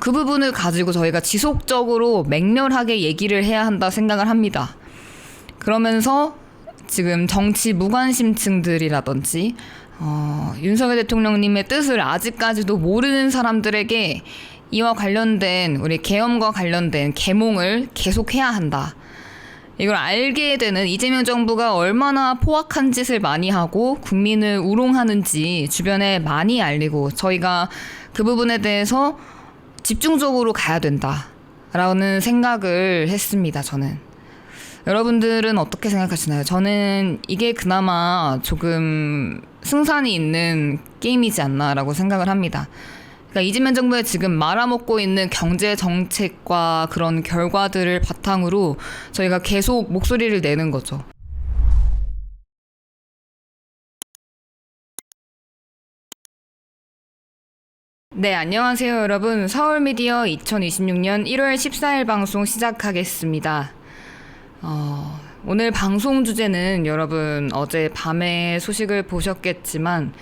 그 부분을 가지고 저희가 지속적으로 맹렬하게 얘기를 해야 한다 생각을 합니다. 그러면서 지금 정치 무관심층들이라든지 윤석열 대통령님의 뜻을 아직까지도 모르는 사람들에게 이와 관련된 우리 계엄과 관련된 계몽을 계속해야 한다. 이걸 알게 되는 이재명 정부가 얼마나 포악한 짓을 많이 하고 국민을 우롱하는지 주변에 많이 알리고 저희가 그 부분에 대해서 집중적으로 가야 된다라는 생각을 했습니다. 저는. 여러분들은 어떻게 생각하시나요? 저는 이게 그나마 조금 승산이 있는 게임이지 않나라고 생각을 합니다. 그러니까 이재명 정부의 지금 말아먹고 있는 경제 정책과 그런 결과들을 바탕으로 저희가 계속 목소리를 내는 거죠. 네, 안녕하세요 여러분. 서울미디어 2026년 1월 14일 방송 시작하겠습니다. 오늘 방송 주제는 여러분 어제 밤에 소식을 보셨겠지만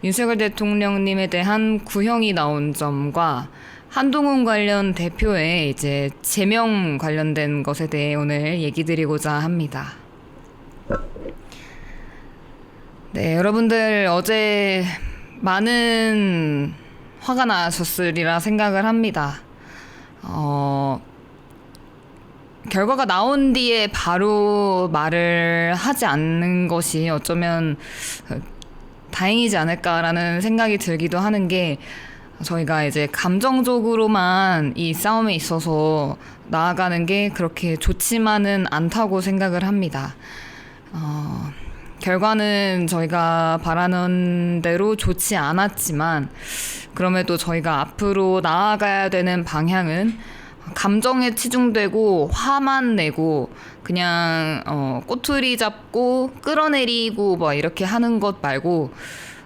윤석열 대통령님에 대한 구형이 나온 점과 한동훈 관련 대표의 이제 제명 관련된 것에 대해 오늘 얘기 드리고자 합니다. 네, 여러분들 어제 많은 화가 나셨으리라 생각을 합니다. 결과가 나온 뒤에 바로 말을 하지 않는 것이 어쩌면 다행이지 않을까라는 생각이 들기도 하는 게 저희가 이제 감정적으로만 이 싸움에 있어서 나아가는 게 그렇게 좋지만은 않다고 생각을 합니다. 결과는 저희가 바라는 대로 좋지 않았지만 그럼에도 저희가 앞으로 나아가야 되는 방향은 감정에 치중되고 화만 내고 그냥 꼬투리 잡고 끌어내리고 뭐 이렇게 하는 것 말고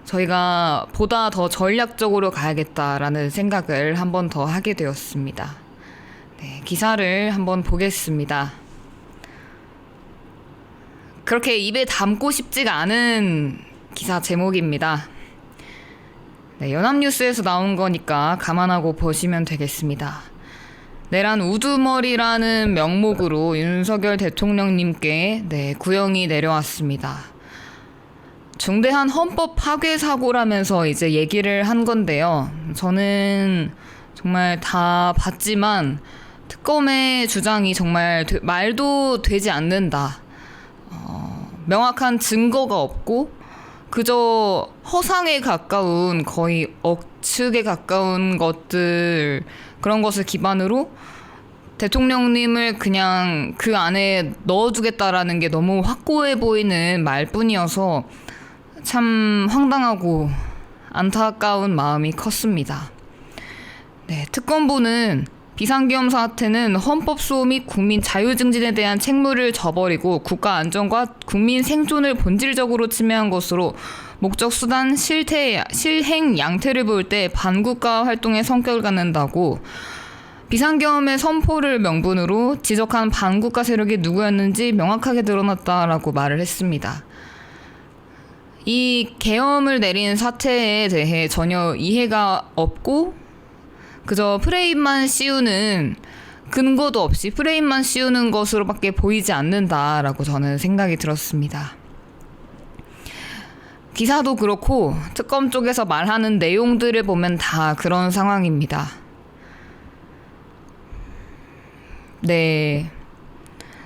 저희가 보다 더 전략적으로 가야겠다라는 생각을 한 번 더 하게 되었습니다. 네, 기사를 한번 보겠습니다. 그렇게 입에 담고 싶지가 않은 기사 제목입니다. 네, 연합뉴스에서 나온 거니까 감안하고 보시면 되겠습니다. 내란 우두머리라는 명목으로 윤석열 대통령님께 구형이 내려왔습니다. 중대한 헌법 파괴 사고라면서 이제 얘기를 한 건데요. 저는 정말 다 봤지만 특검의 주장이 정말 말도 되지 않는다. 명확한 증거가 없고 그저 허상에 가까운 거의 억측에 가까운 것들 그런 것을 기반으로 대통령님을 그냥 그 안에 넣어주겠다라는 게 너무 확고해 보이는 말뿐이어서 참 황당하고 안타까운 마음이 컸습니다. 네, 특검부는 비상계엄 사태는 헌법수호 및 국민 자유증진에 대한 책무를 저버리고 국가 안전과 국민 생존을 본질적으로 침해한 것으로 목적, 수단, 실행 양태를 볼 때 반국가 활동의 성격을 갖는다고 비상계엄의 선포를 명분으로 지적한 반국가 세력이 누구였는지 명확하게 드러났다라고 말을 했습니다. 이 계엄을 내린 사태에 대해 전혀 이해가 없고 그저 프레임만 씌우는 근거도 없이 프레임만 씌우는 것으로밖에 보이지 않는다라고 저는 생각이 들었습니다. 기사도 그렇고 특검 쪽에서 말하는 내용들을 보면 다 그런 상황입니다. 네.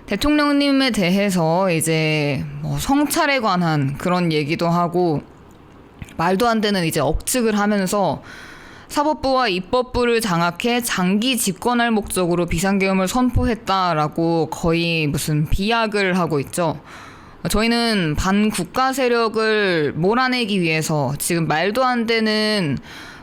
대통령님에 대해서 이제 뭐 성찰에 관한 그런 얘기도 하고 말도 안 되는 이제 억측을 하면서 사법부와 입법부를 장악해 장기 집권할 목적으로 비상계엄을 선포했다라고 거의 무슨 비약을 하고 있죠. 저희는 반국가 세력을 몰아내기 위해서 지금 말도 안 되는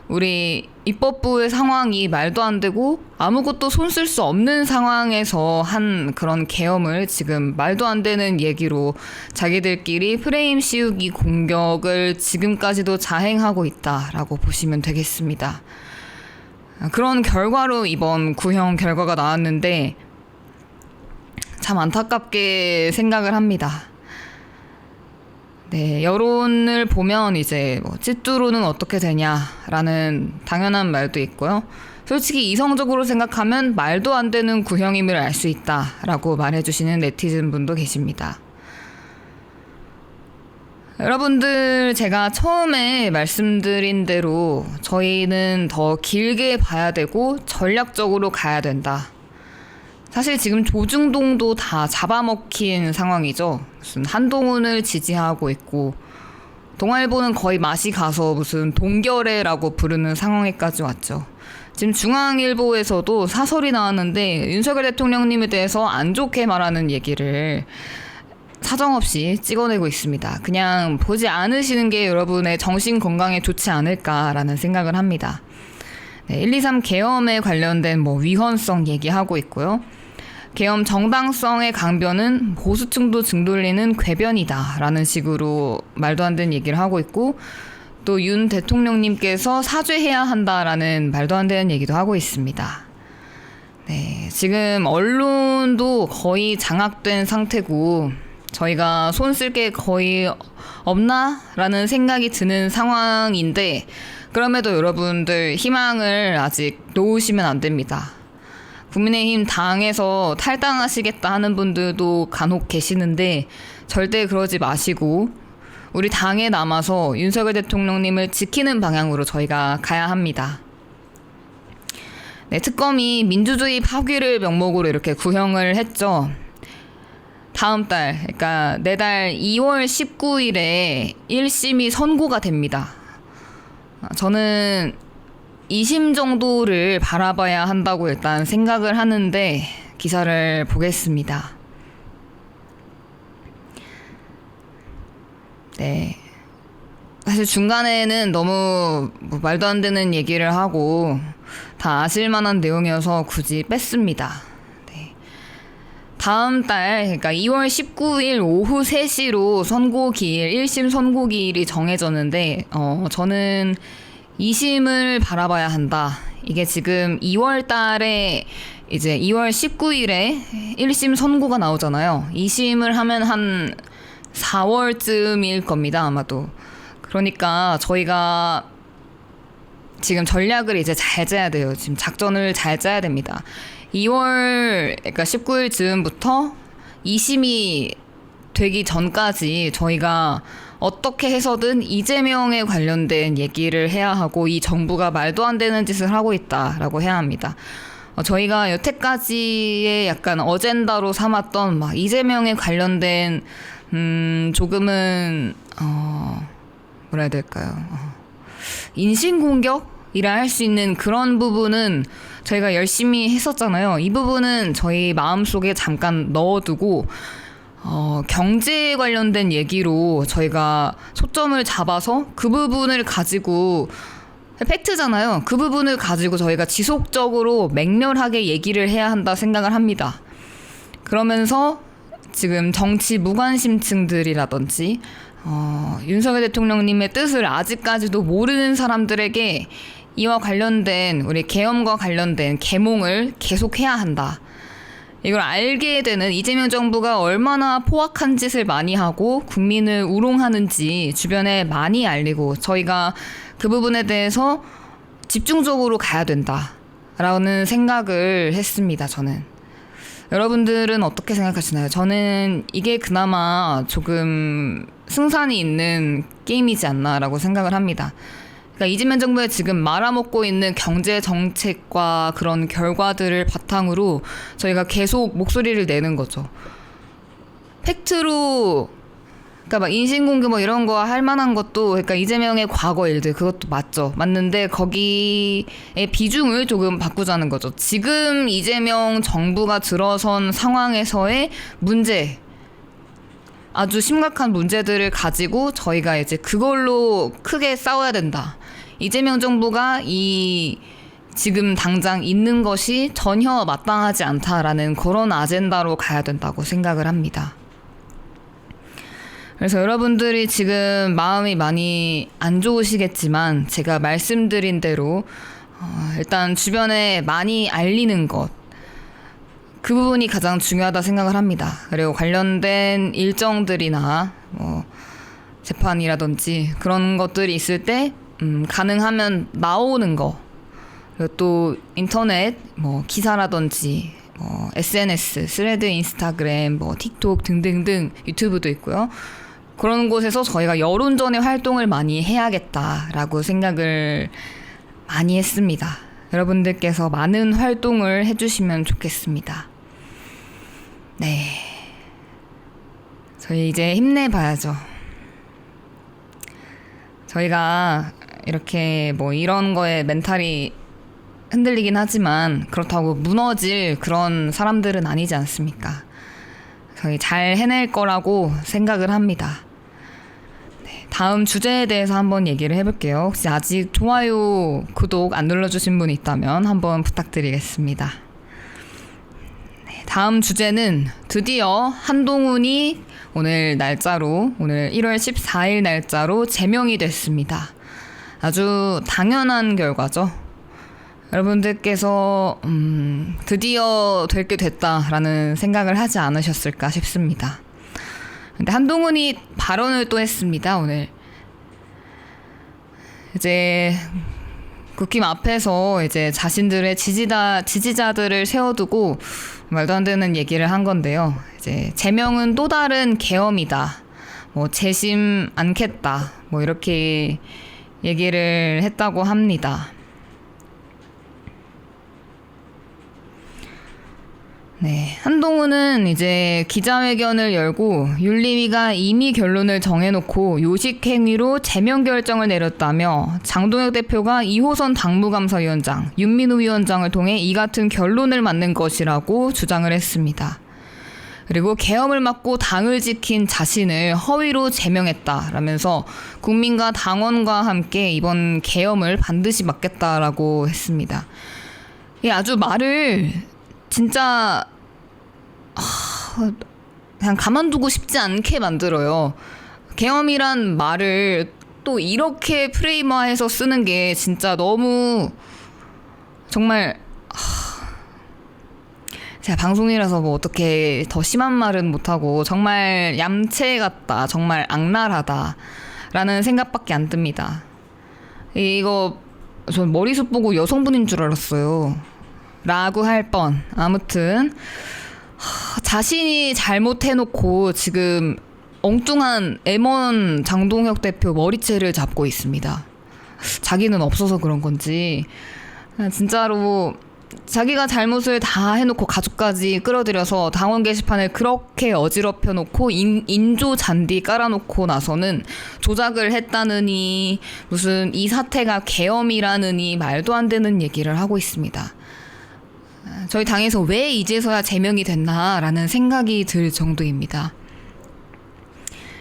우리 입법부의 상황이 말도 안 되고 아무것도 손 쓸 수 없는 상황에서 한 그런 계엄을 지금 말도 안 되는 얘기로 자기들끼리 프레임 씌우기 공격을 지금까지도 자행하고 있다라고 보시면 되겠습니다. 그런 결과로 이번 구형 결과가 나왔는데 참 안타깝게 생각을 합니다. 네, 여론을 보면 이제 뭐 찌뚜루는 어떻게 되냐라는 당연한 말도 있고요. 솔직히 이성적으로 생각하면 말도 안 되는 구형임을 알 수 있다라고 말해주시는 네티즌 분도 계십니다. 여러분들, 제가 처음에 말씀드린 대로 저희는 더 길게 봐야 되고 전략적으로 가야 된다. 사실 지금 조중동도 다 잡아먹힌 상황이죠. 무슨 한동훈을 지지하고 있고 동아일보는 거의 맛이 가서 무슨 동결해라고 부르는 상황에까지 왔죠. 지금 중앙일보에서도 사설이 나왔는데 윤석열 대통령님에 대해서 안 좋게 말하는 얘기를 사정없이 찍어내고 있습니다. 그냥 보지 않으시는 게 여러분의 정신 건강에 좋지 않을까라는 생각을 합니다. 123 계엄에 관련된 위헌성 얘기하고 있고요. 계엄 정당성의 강변은 보수층도 증돌리는 궤변이다라는 식으로 말도 안 되는 얘기를 하고 있고, 또 윤 대통령님께서 사죄해야 한다라는 말도 안 되는 얘기도 하고 있습니다. 네, 지금 언론도 거의 장악된 상태고 저희가 손 쓸 게 거의 없나라는 생각이 드는 상황인데, 그럼에도 여러분들 희망을 아직 놓으시면 안 됩니다. 국민의힘 당에서 탈당하시겠다 하는 분들도 간혹 계시는데 절대 그러지 마시고 우리 당에 남아서 윤석열 대통령님을 지키는 방향으로 저희가 가야 합니다. 네, 특검이 민주주의 파괴를 명목으로 이렇게 구형을 했죠. 다음 달, 그러니까 내달 2월 19일에 1심이 선고가 됩니다. 저는 2심 정도를 바라봐야 한다고 일단 생각을 하는데 기사를 보겠습니다. 네. 사실 중간에는 너무 말도 안 되는 얘기를 하고 다 아실 만한 내용이어서 굳이 뺐습니다. 네. 다음 달, 그러니까 2월 19일 오후 3시로 선고기일, 1심 선고기일이 정해졌는데, 저는 2심을 바라봐야 한다. 이게 지금 2월 달에 이제 2월 19일에 1심 선고가 나오잖아요. 2심을 하면 한 4월쯤일 겁니다, 아마도. 그러니까 저희가 지금 전략을 이제 잘 짜야 돼요. 지금 작전을 잘 짜야 됩니다. 2월, 그러니까 19일 즈음부터 2심이 되기 전까지 저희가 어떻게 해서든 이재명에 관련된 얘기를 해야 하고 이 정부가 말도 안 되는 짓을 하고 있다라고 해야 합니다. 저희가 여태까지의 약간 어젠다로 삼았던 막 이재명에 관련된 조금은 뭐라 해야 될까요? 인신공격이라 할 수 있는 그런 부분은 저희가 열심히 했었잖아요. 이 부분은 저희 마음속에 잠깐 넣어두고 경제 관련된 얘기로 저희가 초점을 잡아서 그 부분을 가지고, 팩트잖아요. 그 부분을 가지고 저희가 지속적으로 맹렬하게 얘기를 해야 한다 생각을 합니다. 그러면서 지금 정치 무관심층들이라든지 윤석열 대통령님의 뜻을 아직까지도 모르는 사람들에게 이와 관련된, 우리 계엄과 관련된 계몽을 계속해야 한다. 이걸 알게 되는, 이재명 정부가 얼마나 포악한 짓을 많이 하고 국민을 우롱하는지 주변에 많이 알리고 저희가 그 부분에 대해서 집중적으로 가야 된다라는 생각을 했습니다. 저는. 여러분들은 어떻게 생각하시나요? 저는 이게 그나마 조금 승산이 있는 게임이지 않나라고 생각을 합니다. 그러니까 이재명 정부의 지금 말아먹고 있는 경제 정책과 그런 결과들을 바탕으로 저희가 계속 목소리를 내는 거죠. 팩트로, 그러니까 막 인신공격 이런 거 할 만한 것도, 그러니까 이재명의 과거 일들 그것도 맞죠. 맞는데 거기에 비중을 조금 바꾸자는 거죠. 지금 이재명 정부가 들어선 상황에서의 문제, 아주 심각한 문제들을 가지고 저희가 이제 그걸로 크게 싸워야 된다. 이재명 정부가 이 지금 당장 있는 것이 전혀 마땅하지 않다라는 그런 아젠다로 가야 된다고 생각을 합니다. 그래서 여러분들이 지금 마음이 많이 안 좋으시겠지만 제가 말씀드린 대로 일단 주변에 많이 알리는 것, 그 부분이 가장 중요하다 생각을 합니다. 그리고 관련된 일정들이나 재판이라든지 그런 것들이 있을 때 가능하면 나오는 거, 그리고 또 인터넷 뭐 기사라든지 SNS, 스레드, 인스타그램, 틱톡 등등등 유튜브도 있고요. 그런 곳에서 저희가 여론전의 활동을 많이 해야겠다라고 생각을 많이 했습니다. 여러분들께서 많은 활동을 해주시면 좋겠습니다. 네. 저희 이제 힘내봐야죠. 저희가 이렇게 이런 거에 멘탈이 흔들리긴 하지만 그렇다고 무너질 그런 사람들은 아니지 않습니까? 저희 잘 해낼 거라고 생각을 합니다. 네, 다음 주제에 대해서 한번 얘기를 해볼게요. 혹시 아직 좋아요, 구독 안 눌러주신 분 있다면 한번 부탁드리겠습니다. 네, 다음 주제는 드디어 한동훈이 오늘 1월 14일 날짜로 제명이 됐습니다. 아주 당연한 결과죠. 여러분들께서 드디어 될 게 됐다라는 생각을 하지 않으셨을까 싶습니다. 근데 한동훈이 발언을 또 했습니다. 오늘 이제 국힘 앞에서 이제 자신들의 지지자들을 세워두고 말도 안 되는 얘기를 한 건데요. 이제 제명은 또 다른 계엄이다. 재심 않겠다. 이렇게 얘기를 했다고 합니다. 네, 한동훈은 이제 기자회견을 열고 윤리위가 이미 결론을 정해놓고 요식행위로 제명 결정을 내렸다며 장동혁 대표가 2호선 당무감사위원장 윤민우 위원장을 통해 이 같은 결론을 만든 것이라고 주장을 했습니다. 그리고 계엄을 막고 당을 지킨 자신을 허위로 제명했다라면서 국민과 당원과 함께 이번 계엄을 반드시 막겠다라고 했습니다. 아주 말을 진짜 그냥 가만두고 싶지 않게 만들어요. 계엄이란 말을 또 이렇게 프레임화해서 쓰는 게 진짜 너무 정말 제가 방송이라서 어떻게 더 심한 말은 못하고 정말 얌체 같다, 정말 악랄하다 라는 생각밖에 안 듭니다. 이거 전 머리숱 보고 여성분인 줄 알았어요 라고 할 뻔. 아무튼 자신이 잘못해놓고 지금 엉뚱한 M1 장동혁 대표 머리채를 잡고 있습니다. 자기는 없어서 그런 건지 진짜로 자기가 잘못을 다 해놓고 가족까지 끌어들여서 당원 게시판을 그렇게 어지럽혀 놓고 인조 잔디 깔아놓고 나서는 조작을 했다느니 무슨 이 사태가 계엄이라느니 말도 안 되는 얘기를 하고 있습니다. 저희 당에서 왜 이제서야 제명이 됐나라는 생각이 들 정도입니다.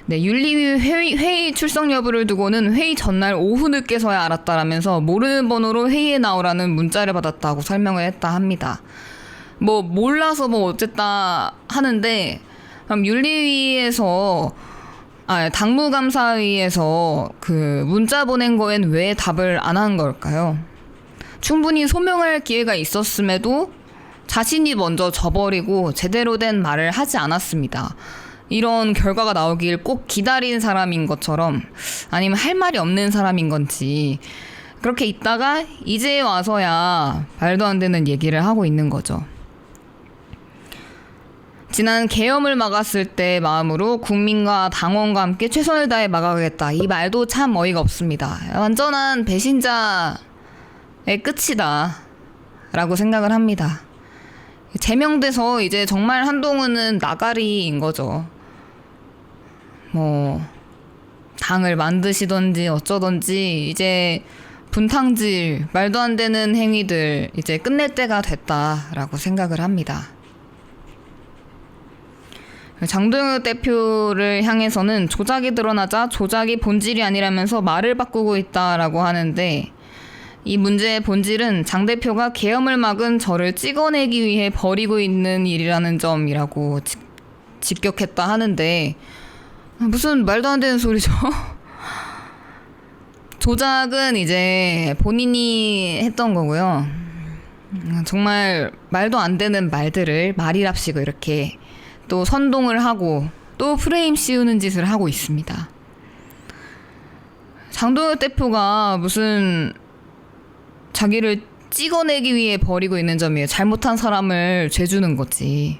네, 윤리위 회의 출석 여부를 두고는 회의 전날 오후 늦게서야 알았다라면서 모르는 번호로 회의에 나오라는 문자를 받았다고 설명을 했다 합니다. 몰라서 어쨌다 하는데 그럼 윤리위에서 당무감사위에서 그 문자 보낸 거엔 왜 답을 안 한 걸까요? 충분히 소명할 기회가 있었음에도 자신이 먼저 져버리고 제대로 된 말을 하지 않았습니다. 이런 결과가 나오길 꼭 기다린 사람인 것처럼 아니면 할 말이 없는 사람인 건지 그렇게 있다가 이제 와서야 말도 안 되는 얘기를 하고 있는 거죠. 지난 계엄을 막았을 때 마음으로 국민과 당원과 함께 최선을 다해 막아가겠다. 이 말도 참 어이가 없습니다. 완전한 배신자의 끝이다 라고 생각을 합니다. 제명돼서 이제 정말 한동훈은 나가리인 거죠. 당을 만드시던지 어쩌던지 이제 분탕질, 말도 안 되는 행위들 이제 끝낼 때가 됐다라고 생각을 합니다. 장동혁 대표를 향해서는 조작이 드러나자 조작이 본질이 아니라면서 말을 바꾸고 있다라고 하는데 이 문제의 본질은 장 대표가 계엄을 막은 저를 찍어내기 위해 벌이고 있는 일이라는 점이라고 직격했다 하는데 무슨 말도 안 되는 소리죠. 조작은 이제 본인이 했던 거고요. 정말 말도 안 되는 말들을 말이랍시고 이렇게 또 선동을 하고 또 프레임 씌우는 짓을 하고 있습니다. 장동혁 대표가 무슨 자기를 찍어내기 위해 벌이고 있는 점이에요. 잘못한 사람을 죄주는 거지.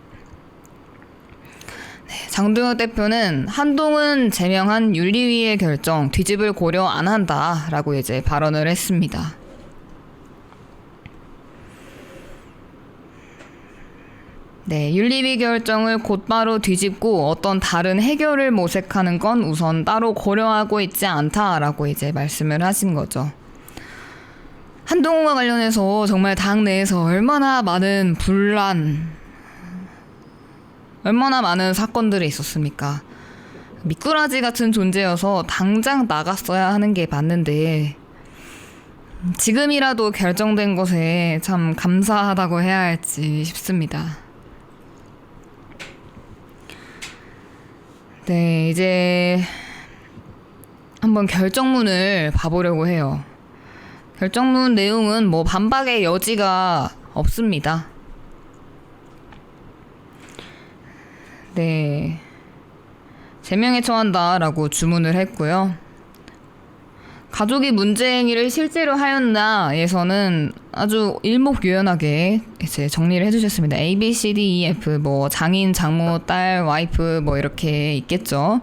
네, 장동혁 대표는 한동훈 제명한 윤리위의 결정 뒤집을 고려 안 한다라고 이제 발언을 했습니다. 네, 윤리위 결정을 곧바로 뒤집고 어떤 다른 해결을 모색하는 건 우선 따로 고려하고 있지 않다라고 이제 말씀을 하신 거죠. 한동훈과 관련해서 정말 당 내에서 얼마나 많은 분란, 얼마나 많은 사건들이 있었습니까? 미꾸라지 같은 존재여서 당장 나갔어야 하는 게 맞는데 지금이라도 결정된 것에 참 감사하다고 해야 할지 싶습니다. 네, 이제 한번 결정문을 봐보려고 해요. 결정문 내용은 뭐 반박의 여지가 없습니다. 네, 제명에 처한다라고 주문을 했고요. 가족이 문제 행위를 실제로 하였나에서는 아주 일목요연하게 이제 정리를 해주셨습니다. A, B, C, D, E, F 뭐 장인, 장모, 딸, 와이프 뭐 이렇게 있겠죠.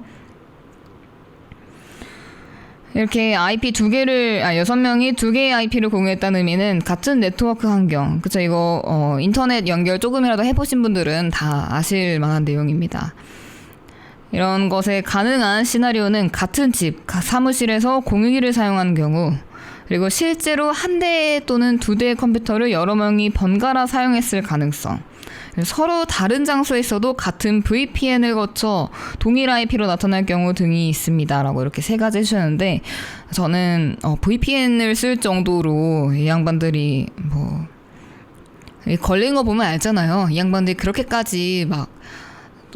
이렇게 IP 6명이 2개의 IP를 공유했다는 의미는 같은 네트워크 환경. 그쵸, 이거 인터넷 연결 조금이라도 해보신 분들은 다 아실 만한 내용입니다. 이런 것에 가능한 시나리오는 같은 집, 사무실에서 공유기를 사용한 경우, 그리고 실제로 한 대 또는 2대의 컴퓨터를 여러 명이 번갈아 사용했을 가능성, 서로 다른 장소에 있어도 같은 VPN을 거쳐 동일 IP로 나타날 경우 등이 있습니다. 라고 이렇게 3가지 해주셨는데, 저는 VPN을 쓸 정도로 이 양반들이 뭐 걸린 거 보면 알잖아요. 이 양반들이 그렇게까지 막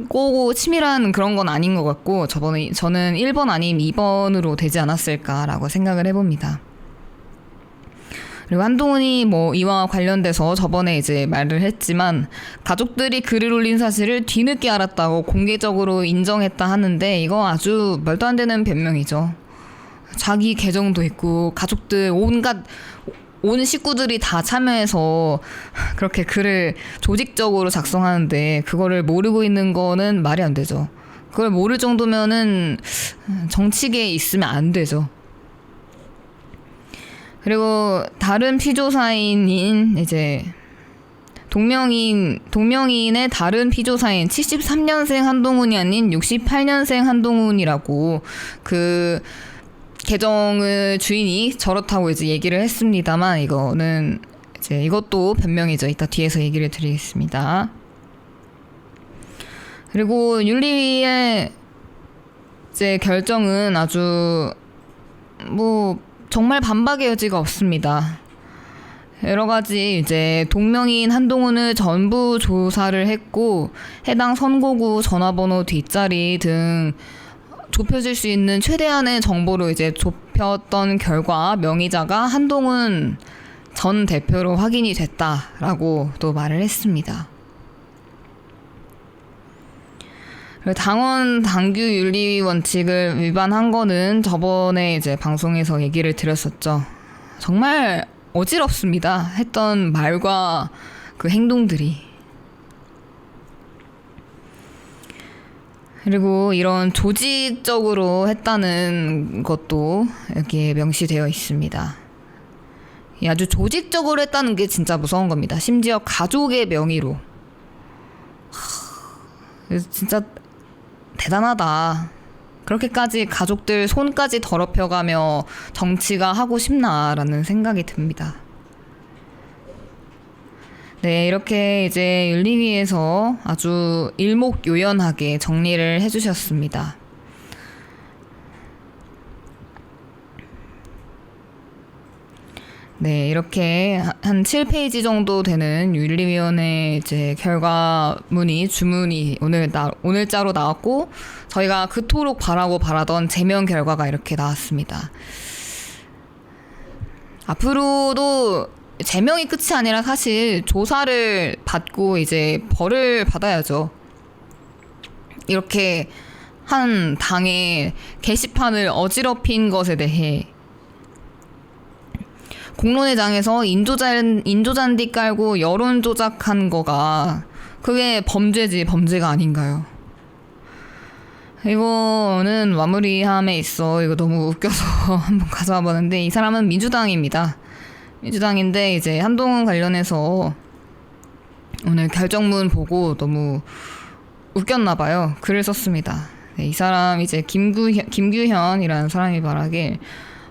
꼬고 치밀한 그런 건 아닌 것 같고, 저는 1번 아님 2번으로 되지 않았을까라고 생각을 해봅니다. 그리고 한동훈이 뭐 이와 관련돼서 저번에 이제 말을 했지만 가족들이 글을 올린 사실을 뒤늦게 알았다고 공개적으로 인정했다 하는데, 이거 아주 말도 안 되는 변명이죠. 자기 계정도 있고 가족들 온 식구들이 다 참여해서 그렇게 글을 조직적으로 작성하는데 그거를 모르고 있는 거는 말이 안 되죠. 그걸 모를 정도면은 정치계에 있으면 안 되죠. 그리고 다른 피조사인인 이제 동명이인의 다른 피조사인 73년생 한동훈이 아닌 68년생 한동훈이라고 그 계정을 주인이 저렇다고 이제 얘기를 했습니다만, 이거는 이제 이것도 변명이죠. 이따 뒤에서 얘기를 드리겠습니다. 그리고 윤리위의 이제 결정은 아주 뭐 정말 반박의 여지가 없습니다. 여러 가지 이제 동명이인 한동훈을 전부 조사를 했고, 해당 선고구, 전화번호, 뒷자리 등 좁혀질 수 있는 최대한의 정보로 이제 좁혔던 결과 명의자가 한동훈 전 대표로 확인이 됐다라고 또 말을 했습니다. 당원 당규 윤리 원칙을 위반한 거는 저번에 이제 방송에서 얘기를 드렸었죠. 정말 어지럽습니다. 했던 말과 그 행동들이. 그리고 이런 조직적으로 했다는 것도 여기에 명시되어 있습니다. 아주 조직적으로 했다는 게 진짜 무서운 겁니다. 심지어 가족의 명의로. 진짜 대단하다. 그렇게까지 가족들 손까지 더럽혀가며 정치가 하고 싶나라는 생각이 듭니다. 네, 이렇게 이제 윤리위에서 아주 일목요연하게 정리를 해주셨습니다. 네, 이렇게 한 7페이지 정도 되는 윤리위원회 이제 주문이 오늘자로 나왔고, 저희가 그토록 바라던 제명 결과가 이렇게 나왔습니다. 앞으로도 제명이 끝이 아니라 사실 조사를 받고 이제 벌을 받아야죠. 이렇게 한 당의 게시판을 어지럽힌 것에 대해 공론회장에서 인조잔디 깔고 여론 조작한 거가 그게 범죄지 범죄가 아닌가요? 이거는 마무리함에 있어 이거 너무 웃겨서 한번 가져와 봤는데 이 사람은 민주당입니다. 민주당인데 이제 한동훈 관련해서 오늘 결정문 보고 너무 웃겼나 봐요. 글을 썼습니다. 네, 이 사람 이제 김규현이라는 사람이 말하길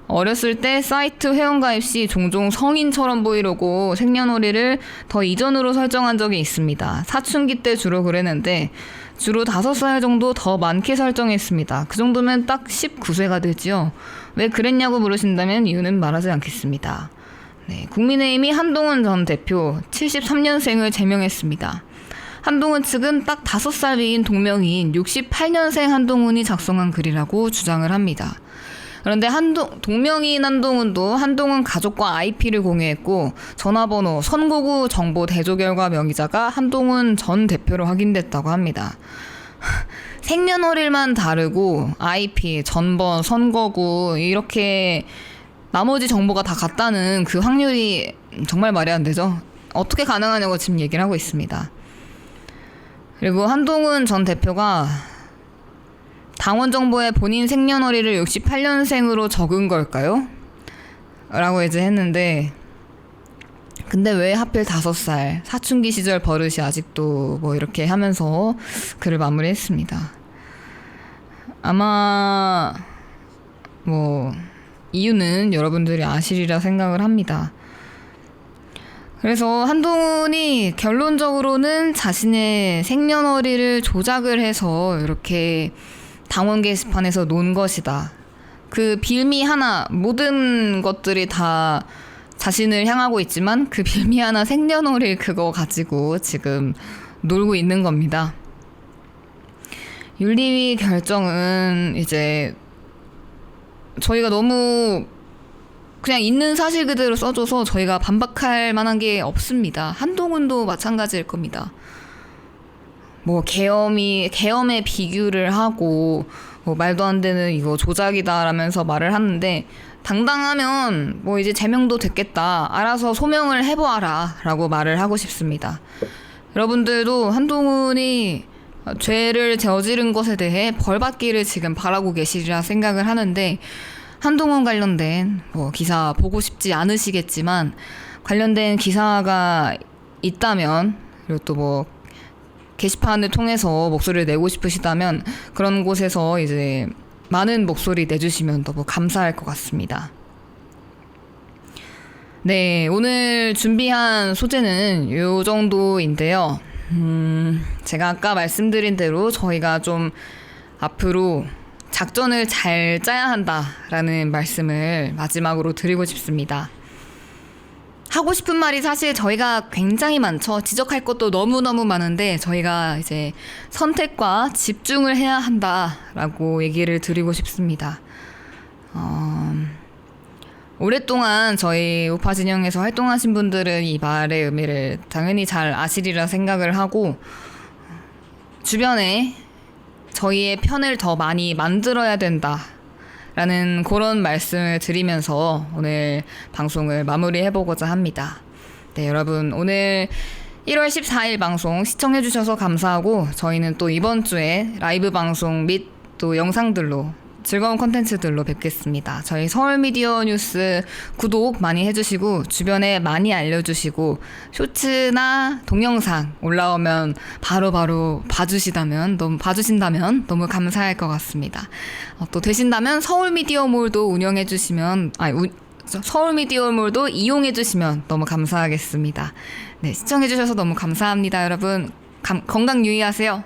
어렸을 때 사이트 회원가입 시 종종 성인처럼 보이려고 생년월일을 더 이전으로 설정한 적이 있습니다. 사춘기 때 주로 그랬는데 주로 5살 정도 더 많게 설정했습니다. 그 정도면 딱 19세가 되지요. 왜 그랬냐고 물으신다면 이유는 말하지 않겠습니다. 네, 국민의힘이 한동훈 전 대표 73년생을 제명했습니다. 한동훈 측은 딱 5살 위인 동명이인 68년생 한동훈이 작성한 글이라고 주장을 합니다. 그런데 동명이인 한동훈도 한동훈 가족과 IP를 공유했고 전화번호, 선거구 정보 대조 결과 명의자가 한동훈 전 대표로 확인됐다고 합니다. 생년월일만 다르고 IP, 전번, 선거구 이렇게 나머지 정보가 다 같다는 그 확률이 정말 말이 안 되죠. 어떻게 가능하냐고 지금 얘기를 하고 있습니다. 그리고 한동훈 전 대표가 당원 정보에 본인 생년월일을 68년생으로 적은 걸까요? 라고 이제 했는데 근데 왜 하필 5살 사춘기 시절 버릇이 아직도 뭐 이렇게 하면서 글을 마무리했습니다. 아마 뭐 이유는 여러분들이 아시리라 생각을 합니다. 그래서 한동훈이 결론적으로는 자신의 생년월일을 조작을 해서 이렇게 당원 게시판에서 논 것이다. 그 빌미 하나, 모든 것들이 다 자신을 향하고 있지만 그 빌미 하나 생년월일 그거 가지고 지금 놀고 있는 겁니다. 윤리위 결정은 이제 저희가 너무 그냥 있는 사실 그대로 써줘서 저희가 반박할 만한 게 없습니다. 한동훈도 마찬가지일 겁니다. 뭐 계엄에 비교를 하고 뭐 말도 안 되는 이거 조작이다라면서 말을 하는데 당당하면 뭐 이제 제명도 됐겠다. 알아서 소명을 해보아라 라고 말을 하고 싶습니다. 여러분들도 한동훈이 죄를 저지른 것에 대해 벌 받기를 지금 바라고 계시리라 생각을 하는데 한동훈 관련된 뭐 기사 보고 싶지 않으시겠지만 관련된 기사가 있다면 그리고 또 뭐 게시판을 통해서 목소리를 내고 싶으시다면 그런 곳에서 이제 많은 목소리 내주시면 너무 감사할 것 같습니다. 네, 오늘 준비한 소재는 요 정도인데요. 제가 아까 말씀드린 대로 저희가 좀 앞으로 작전을 잘 짜야 한다라는 말씀을 마지막으로 드리고 싶습니다. 하고 싶은 말이 사실 저희가 굉장히 많죠. 지적할 것도 너무너무 많은데 저희가 이제 선택과 집중을 해야 한다라고 얘기를 드리고 싶습니다. 오랫동안 저희 우파 진영에서 활동하신 분들은 이 말의 의미를 당연히 잘 아시리라 생각을 하고 주변에 저희의 편을 더 많이 만들어야 된다라는 그런 말씀을 드리면서 오늘 방송을 마무리해보고자 합니다. 네, 여러분 오늘 1월 14일 방송 시청해주셔서 감사하고 저희는 또 이번 주에 라이브 방송 및 또 영상들로 즐거운 콘텐츠들로 뵙겠습니다. 저희 서울미디어 뉴스 구독 많이 해주시고 주변에 많이 알려주시고 쇼츠나 동영상 올라오면 바로바로 봐주신다면 너무 감사할 것 같습니다. 또 되신다면 서울미디어몰도 운영해주시면 서울미디어몰도 이용해주시면 너무 감사하겠습니다. 네, 시청해주셔서 너무 감사합니다. 여러분 건강 유의하세요.